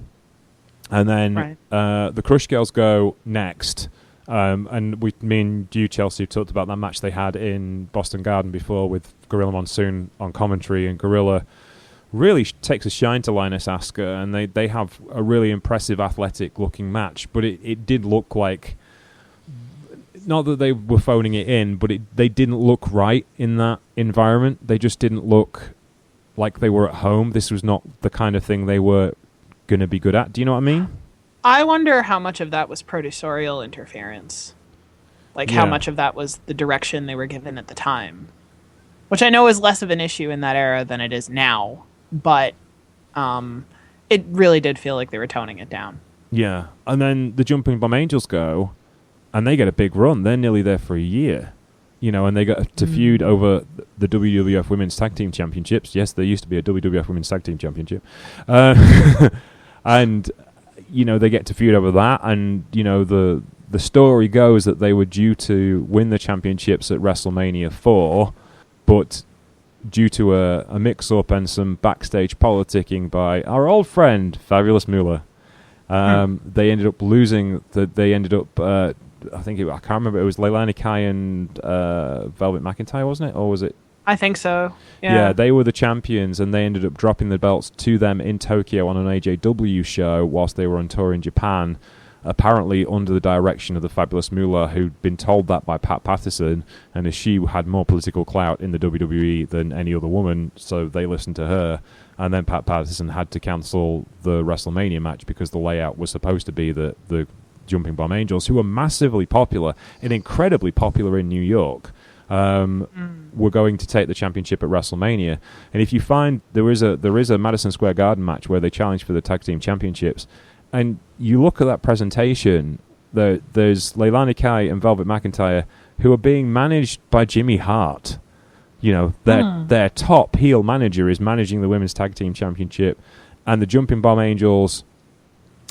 S2: And then the Crush Girls go next. And me and you, Chelsea, talked about that match they had in Boston Garden before with Gorilla Monsoon on commentary, and Gorilla really takes a shine to Lioness Asuka, and they have a really impressive athletic-looking match, but it did look like, not that they were phoning it in, but they didn't look right in that environment. They just didn't look like they were at home. This was not the kind of thing they were going to be good at. Do you know what I mean?
S3: I wonder how much of that was producerial interference. Like, how much of that was the direction they were given at the time. Which I know is less of an issue in that era than it is now. But it really did feel like they were toning it down. Yeah.
S2: And then the Jumping Bomb Angels go, and they get a big run. They're nearly there for a year. You know, and they got to feud over the WWF Women's Tag Team Championships. Yes, there used to be a WWF Women's Tag Team Championship. And, you know, they get to feud over that. And, you know, the story goes that they were due to win the championships at WrestleMania 4, but due to a mix-up and some backstage politicking by our old friend, Fabulous Moolah, they ended up losing. They ended up, I can't remember, it was Leilani Kai and Velvet McIntyre, wasn't it? Or was it?
S3: I think so,
S2: yeah. They were the champions, and they ended up dropping the belts to them in Tokyo on an AJW show whilst they were on tour in Japan, apparently under the direction of the Fabulous Moolah, who'd been told that by Pat Patterson, and as she had more political clout in the WWE than any other woman, so they listened to her, and then Pat Patterson had to cancel the WrestleMania match because the layout was supposed to be the Jumping Bomb Angels, who were massively popular and incredibly popular in New York, were going to take the championship at WrestleMania. And if you find there is a Madison Square Garden match where they challenge for the tag team championships, and you look at that presentation, there's Leilani Kai and Velvet McIntyre, who are being managed by Jimmy Hart. You know, their top heel manager is managing the Women's Tag Team Championship, and the Jumping Bomb Angels,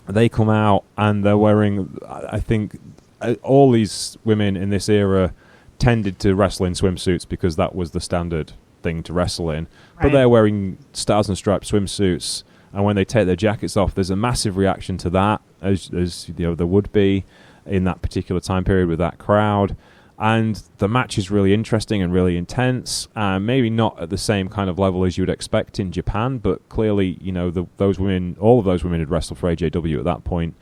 S2: they come out and they're wearing, I think, all these women in this era tended to wrestle in swimsuits because that was the standard thing to wrestle in. But
S3: Right.
S2: they're wearing Stars and Stripes swimsuits, and when they take their jackets off, there's a massive reaction to that, as you know, there would be in that particular time period with that crowd. And the match is really interesting and really intense. Maybe not at the same kind of level as you would expect in Japan, but clearly, you know, those women, all of those women had wrestled for AJW at that point.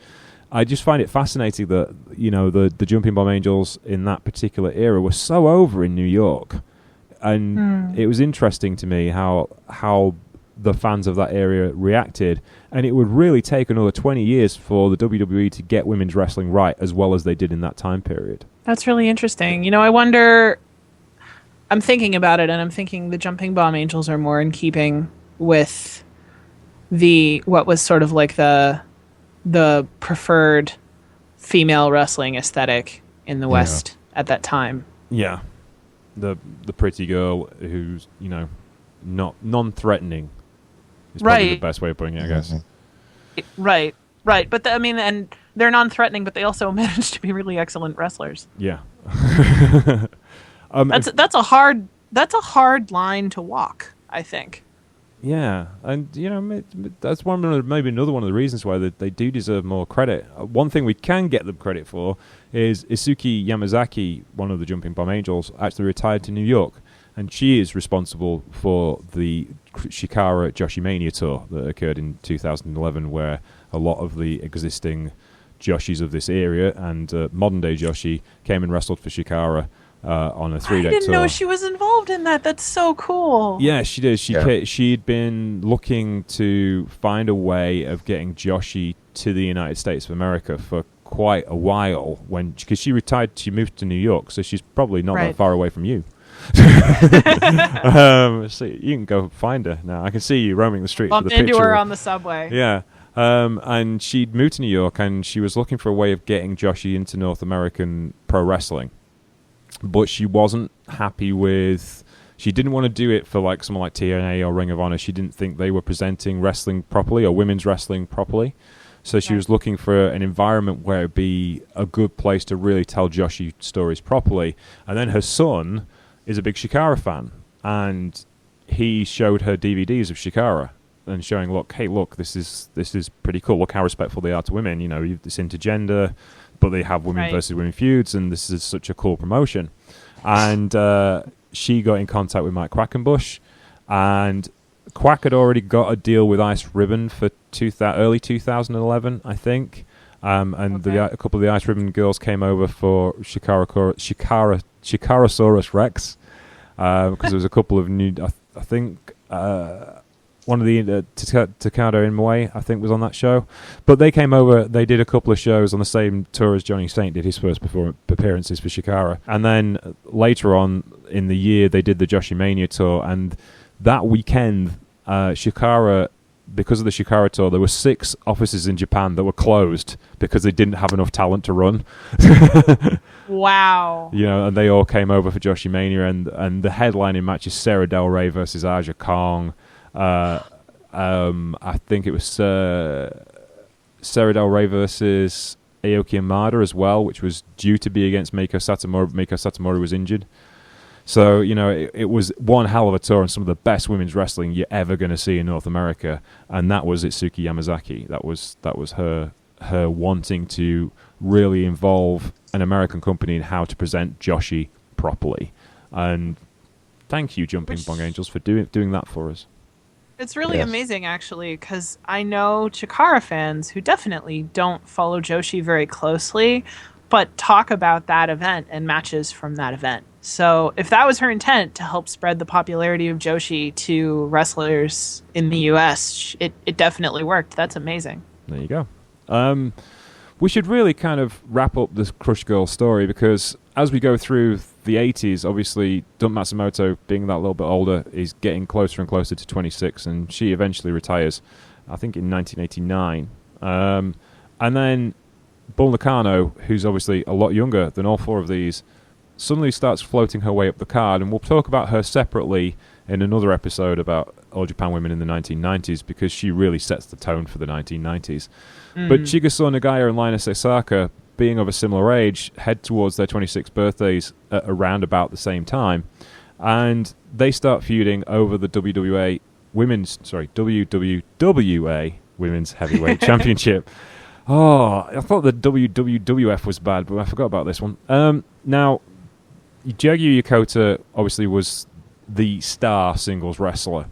S2: I just find it fascinating that, you know, the Jumping Bomb Angels in that particular era were so over in New York. And it was interesting to me how the fans of that area reacted. And it would really take another 20 years for the WWE to get women's wrestling right as well as they did in that time period.
S3: That's really interesting. You know, I wonder, I'm thinking about it, and I'm thinking the Jumping Bomb Angels are more in keeping with what was sort of like the preferred female wrestling aesthetic in the West at that time.
S2: Yeah. The pretty girl who's, you know, not non-threatening is probably the best way of putting it, I guess.
S3: Right. But and they're non-threatening, but they also manage to be really excellent wrestlers.
S2: Yeah.
S3: That's a hard line to walk, I think.
S2: Yeah, and you know that's maybe another one of the reasons why they do deserve more credit. One thing we can get them credit for is Isuki Yamazaki, one of the Jumping Bomb Angels, actually retired to New York, and she is responsible for the Shikara Joshi Mania tour that occurred in 2011, where a lot of the existing Joshis of this area and modern-day Joshi came and wrestled for Shikara on a 3-day tour.
S3: I didn't know she was involved in that. That's so cool.
S2: Yeah, she did. She'd been looking to find a way of getting Joshi to the United States of America for quite a while, because she retired. She moved to New York, so she's probably not that far away from you. So you can go find her now. I can see you roaming the streets with a picture.
S3: Bumped into her on the subway.
S2: Yeah. And she'd moved to New York, and she was looking for a way of getting Joshi into North American pro wrestling. But she wasn't happy with... She didn't want to do it for like someone like TNA or Ring of Honor. She didn't think they were presenting wrestling properly or women's wrestling properly. So she was looking for an environment where it'd be a good place to really tell Joshi stories properly. And then her son is a big Shikara fan, and he showed her DVDs of Shikara and showing, look, this is pretty cool. Look how respectful they are to women. You know, it's intergender, but they have women versus women feuds, and this is such a cool promotion. And she got in contact with Mike Quackenbush, and Quack had already got a deal with Ice Ribbon for early 2011, I think. And a couple of the Ice Ribbon girls came over for Shikarasaurus Rex, because there was a couple of new... I think... one of the Takado Inoue, I think, was on that show. But they came over, they did a couple of shows on the same tour as Johnny Saint did his first appearances for Shikara. And then later on in the year, they did the Joshi Mania tour. And that weekend, Shikara, because of the Shikara tour, there were 6 offices in Japan that were closed because they didn't have enough talent to run.
S3: Wow.
S2: You know, and they all came over for Joshi Mania. And the headlining match is Sarah Del Rey versus Aja Kong. I think it was Sarah Del Rey versus Aoki Amada as well, which was due to be against Meiko Satomura, but Meiko Satomura was injured. So, you know, it was one hell of a tour and some of the best women's wrestling you're ever going to see in North America, and that was Itsuki Yamazaki. That was her wanting to really involve an American company in how to present Joshi properly. And thank you, Jumping Bomb Angels, for doing that for us.
S3: It's really amazing, actually, because I know Chikara fans who definitely don't follow Joshi very closely, but talk about that event and matches from that event. So if that was her intent, to help spread the popularity of Joshi to wrestlers in the U.S., it definitely worked. That's amazing.
S2: There you go. We should really kind of wrap up this Crush Girl story, because as we go through the 80s, obviously Dump Matsumoto, being that little bit older, is getting closer and closer to 26, and she eventually retires, I think in 1989. And then Bull Nakano, who's obviously a lot younger than all 4 of these, suddenly starts floating her way up the card, and we'll talk about her separately in another episode about All Japan Women in the 1990s, because she really sets the tone for the 1990s. But Chigusa Nagaya and Linus Osaka, being of a similar age, head towards their 26th birthdays at around about the same time. and they start feuding over the WWA Women's Heavyweight Championship. Oh, I thought the WWF was bad, but I forgot about this one. Now, Jagu Yokota obviously was the star singles wrestler,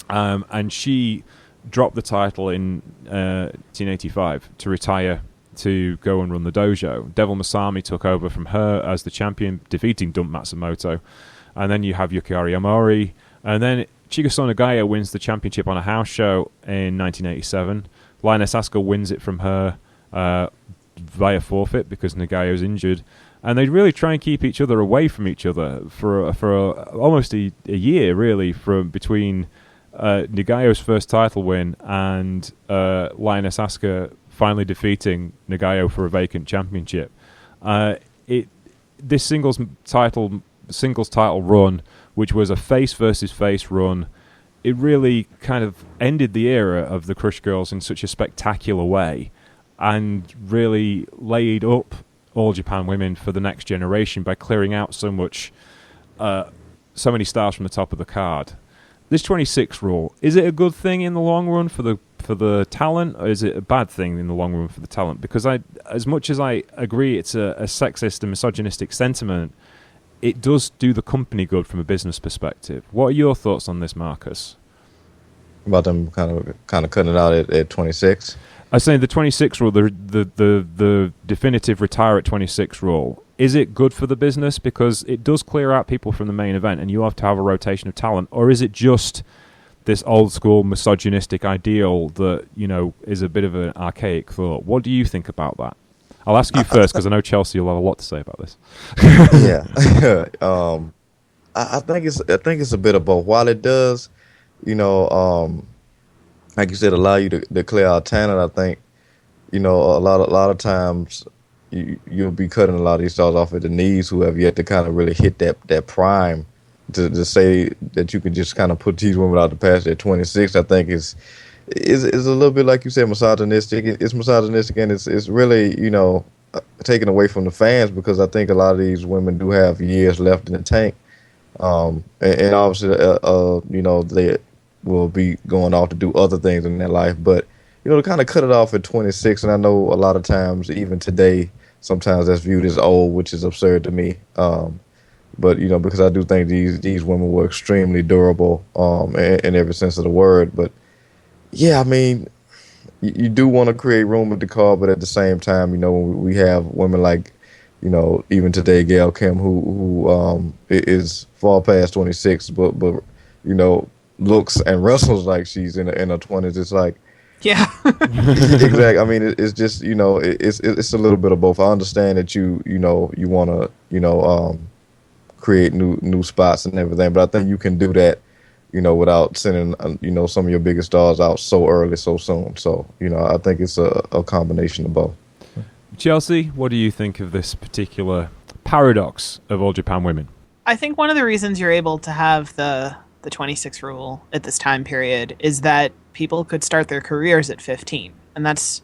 S2: and she dropped the title in 1985 to retire to go and run the dojo. Devil Masami took over from her as the champion, defeating Dump Matsumoto. And then you have Yukari Amori. And then Chigusa Nagayo wins the championship on a house show in 1987. Lioness Asuka wins it from her via forfeit because Nagayo's injured. And they really try and keep each other away from each other for almost a year, really, from between Nagayo's first title win and Lioness Asuka finally defeating Nagayo for a vacant championship. This singles title run, which was a face versus face run, it really kind of ended the era of the Crush Girls in such a spectacular way, and really laid up All Japan Women for the next generation by clearing out so many stars from the top of the card. This 26 rule, is it a good thing in the long run for the talent, or is it a bad thing in the long run for the talent? Because as much as I agree it's a sexist and misogynistic sentiment, it does do the company good from a business perspective. What are your thoughts on this, Marcus?
S4: About them kind of cutting it out at 26?
S2: I was saying the 26 rule, the definitive retire at 26 rule, is it good for the business because it does clear out people from the main event and you have to have a rotation of talent, or is it just this old school misogynistic ideal that, you know, is a bit of an archaic thought? What do you think about that? I'll ask you first because I know Chelsea will have a lot to say about this.
S4: Yeah, I think it's a bit of both. While it does, you know, like you said, allow you to clear out talent, I think, you know, a lot of times you'll be cutting a lot of these stars off at the knees who have yet to kind of really hit that prime to say that you can just kind of put these women out the past at 26. I think is a little bit, like you said, misogynistic. It's misogynistic, and it's really, you know, taken away from the fans, because I think a lot of these women do have years left in the tank, and obviously, you know, they will be going off to do other things in their life. But, you know, to kind of cut it off at 26, and I know a lot of times, even today, sometimes that's viewed as old, which is absurd to me. But, you know, because I do think these women were extremely durable in every sense of the word. But yeah, I mean, you do want to create room at the card, but at the same time, you know, we have women like, you know, even today, Gail Kim, who is far past 26, but you know, looks and wrestles like she's in her 20s. It's like,
S3: yeah,
S4: exactly. I mean, it's just, you know, it's a little bit of both. I understand that you know you want to, you know, create new spots and everything, but I think you can do that, you know, without sending, you know, some of your biggest stars out so early, so soon. So, you know, I think it's a combination of both.
S2: Chelsea, what do you think of this particular paradox of All Japan Women?
S3: I think one of the reasons you're able to have the 26 rule at this time period is that people could start their careers at 15, and that's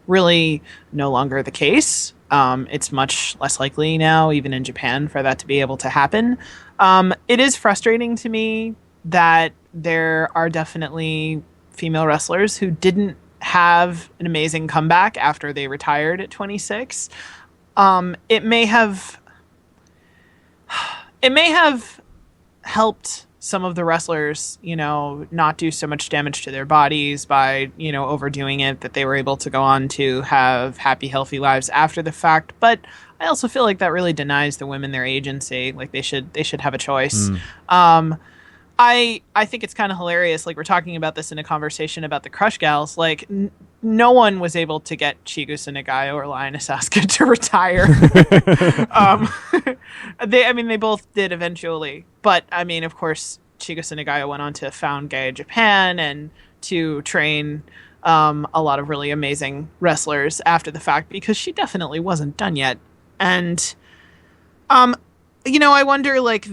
S3: really no longer the case. It's much less likely now, even in Japan, for that to be able to happen. It is frustrating to me that there are definitely female wrestlers who didn't have an amazing comeback after they retired at 26. It may have helped some of the wrestlers, you know, not do so much damage to their bodies by, you know, overdoing it, that they were able to go on to have happy, healthy lives after the fact. But I also feel like that really denies the women their agency. Like they should have a choice. I think it's kind of hilarious. Like, we're talking about this in a conversation about the Crush Gals. Like, no one was able to get Chigusa Nagayo or Lioness Asuka to retire. They both did eventually. But, I mean, of course, Chigusa Nagayo went on to found Gaia Japan and to train a lot of really amazing wrestlers after the fact, because she definitely wasn't done yet. And, you know, I wonder, like,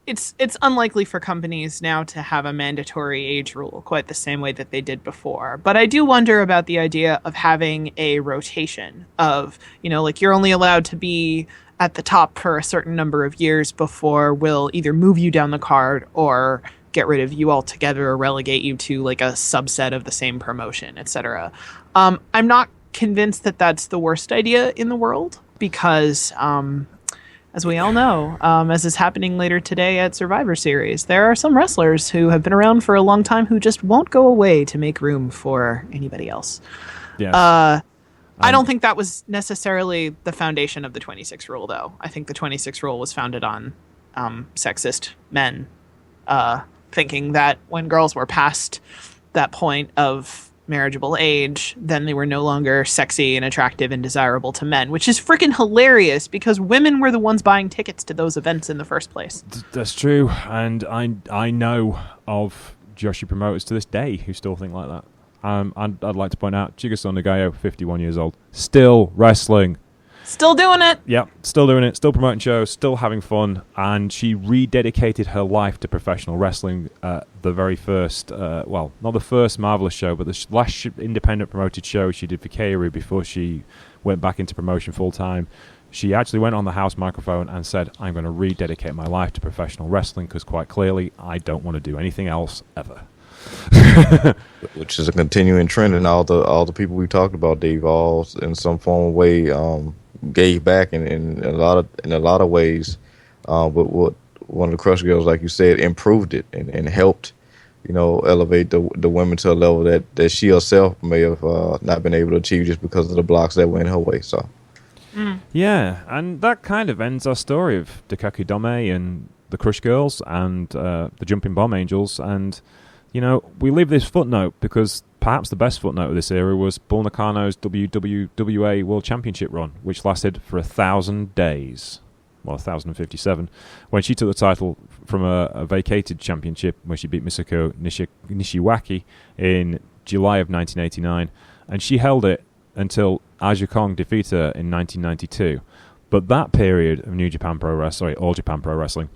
S3: It's unlikely for companies now to have a mandatory age rule quite the same way that they did before. But I do wonder about the idea of having a rotation of, you know, like, you're only allowed to be at the top for a certain number of years before we'll either move you down the card or get rid of you altogether or relegate you to like a subset of the same promotion, etc. I'm not convinced that that's the worst idea in the world because, as we all know, as is happening later today at Survivor Series, there are some wrestlers who have been around for a long time who just won't go away to make room for anybody else.
S2: Yeah.
S3: I don't think that was necessarily the foundation of the 26 rule, though. I think the 26 rule was founded on sexist men thinking that when girls were past that point of marriageable age, then they were no longer sexy and attractive and desirable to men, which is freaking hilarious because women were the ones buying tickets to those events in the first place.
S2: That's true, and I know of Joshi promoters to this day who still think like that. I'd like to point out Chigusa Nagayo, 51 years old, still wrestling.
S3: Still doing it.
S2: Yep, still doing it, still promoting shows, still having fun, and she rededicated her life to professional wrestling. The very first, well, not the first Marvelous show, but the last independent promoted show she did for Kaoru before she went back into promotion full-time. She actually went on the house microphone and said, I'm going to rededicate my life to professional wrestling because quite clearly I don't want to do anything else ever.
S4: Which is a continuing trend, and all the people we talked about, Dave, all in some form of way gave back in a lot of ways. But what one of the Crush Girls, like you said, improved it and helped, elevate the women to a level that she herself may have not been able to achieve just because of the blocks that went her way. So.
S2: Yeah, and that kind of ends our story of Gokuaku Domei and the Crush Girls and the Jumping Bomb Angels. And, we leave this footnote because perhaps the best footnote of this era was Bull Nakano's WWA World Championship run, which lasted for 1,000 days. Well, 1,057, when she took the title from a vacated championship where she beat Misako Nishiwaki in July of 1989. And she held it until Aja Kong defeated her in 1992. But that period of All Japan Pro Wrestling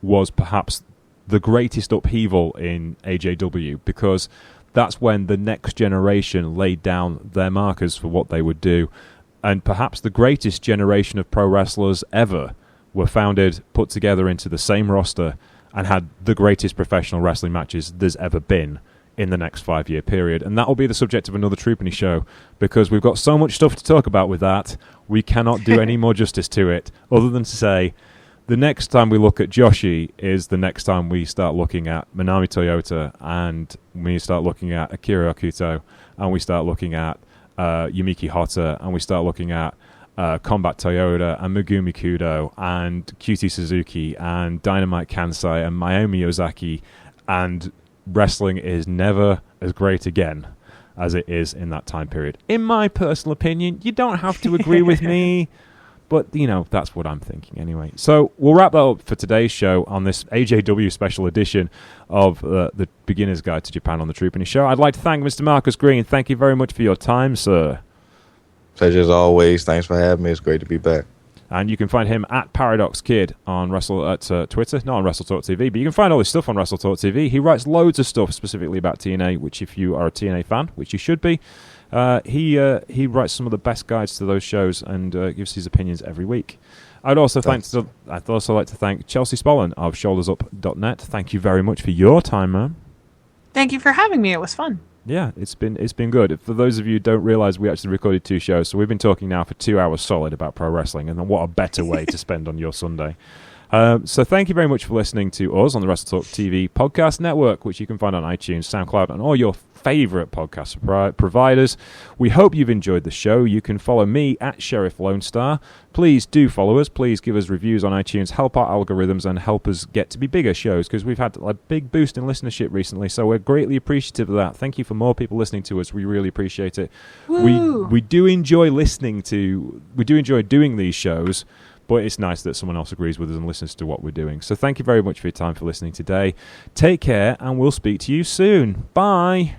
S2: was perhaps the greatest upheaval in AJW because that's when the next generation laid down their markers for what they would do. And perhaps the greatest generation of pro wrestlers ever were founded, put together into the same roster, and had the greatest professional wrestling matches there's ever been in the next 5-year period. And that will be the subject of another Troopany show, because we've got so much stuff to talk about with that, we cannot do any more justice to it, other than to say, the next time we look at Joshi is the next time we start looking at Manami Toyota, and we start looking at Akira Okuto, and we start looking at Yumiki Hotta, and we start looking at Combat Toyota, and Megumi Kudo, and QT Suzuki, and Dynamite Kansai, and Mayumi Ozaki, and wrestling is never as great again as it is in that time period. In my personal opinion, you don't have to agree with me, but, that's what I'm thinking anyway. So we'll wrap that up for today's show on this AJW special edition of the Beginner's Guide to Japan on the Troopany Show. I'd like to thank Mr. Marcus Green. Thank you very much for your time, sir.
S4: Pleasure as always. Thanks for having me. It's great to be back.
S2: And you can find him at Paradox Kid on Twitter, not on WrestleTalk TV, but you can find all his stuff on WrestleTalk TV. He writes loads of stuff specifically about TNA, which if you are a TNA fan, which you should be, he writes some of the best guides to those shows and gives his opinions every week. I'd also like to thank Chelsea Spollen of ShouldersUp.net. Thank you very much for your time, man.
S3: Thank you for having me. It was fun.
S2: Yeah, it's been good. For those of you who don't realize, we actually recorded 2 shows, so we've been talking now for 2 hours solid about pro wrestling, and what a better way to spend on your Sunday. So thank you very much for listening to us on the WrestleTalk TV podcast network, which you can find on iTunes, SoundCloud, and all your favorite podcast providers. We hope you've enjoyed the show. You can follow me at Sheriff Lone Star. Please do follow us. Please give us reviews on iTunes. Help our algorithms and help us get to be bigger shows, because we've had a big boost in listenership recently, so we're greatly appreciative of that. Thank you for more people listening to us. We really appreciate it. We do enjoy doing these shows, but it's nice that someone else agrees with us and listens to what we're doing. So thank you very much for your time for listening today. Take care, and we'll speak to you soon. Bye.